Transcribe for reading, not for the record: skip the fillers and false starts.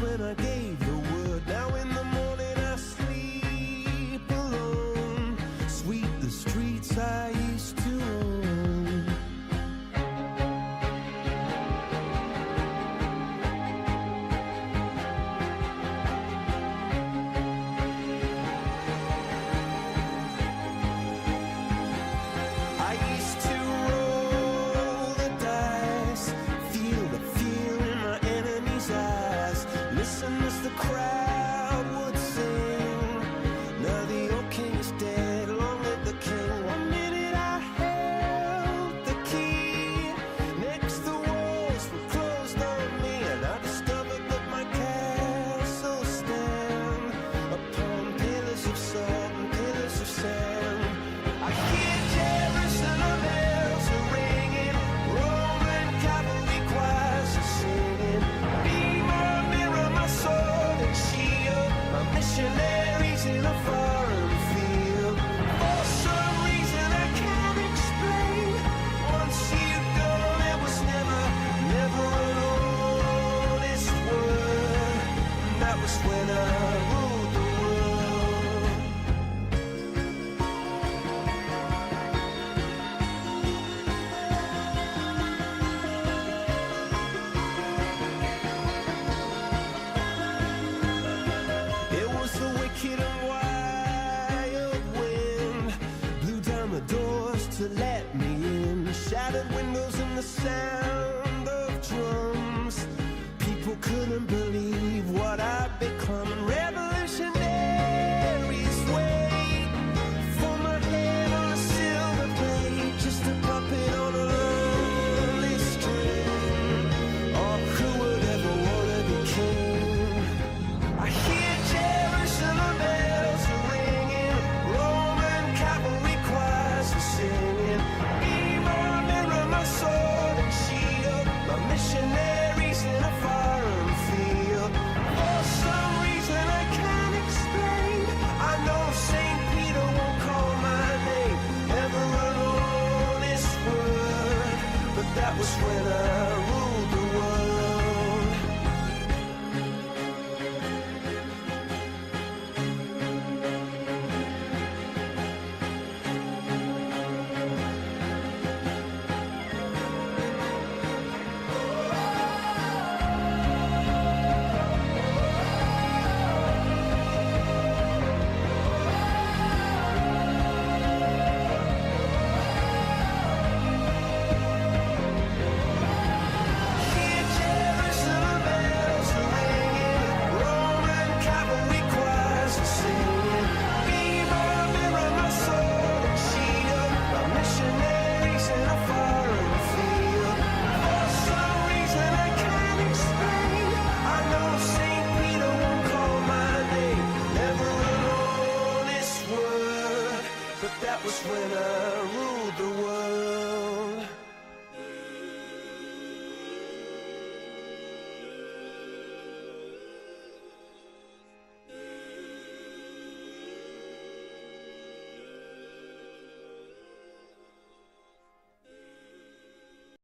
when I gave the word. Now in the morning I sleep alone. Sweep the streets I used to own. I used to roll the dice, feel the fear in my enemy's eyes, listen as the crowd would sing. Now the old king is dead, long live the king. One minute I held the key, next the walls were closed on me, and I discovered that my castle stand upon pillars of salt and pillars of sand. I hear Jerusalem bells are ringing, Roman cavalry choirs are singing. Be my mirror, my sword and shield, my missionaries in a foreign field. For some reason I can't explain, once you've gone there was never an honest word. That was when I ruled the world. It was the wicked and wild wind, blew down the doors to let me in. Shattered windows and the sound of drums. People couldn't believe what I'd become. Revolutionaries wait for my head on a silver plate, just a puppet on a lonely string. Oh, who would ever want to be king? I hear Jerusalem bells are ringing, Roman cavalry choirs are singing. Be my mirror, my sword and shield, my missionaries in a foreign field. For some reason I can't explain, I know St. Peter won't call my name, never an honest word. But that was when I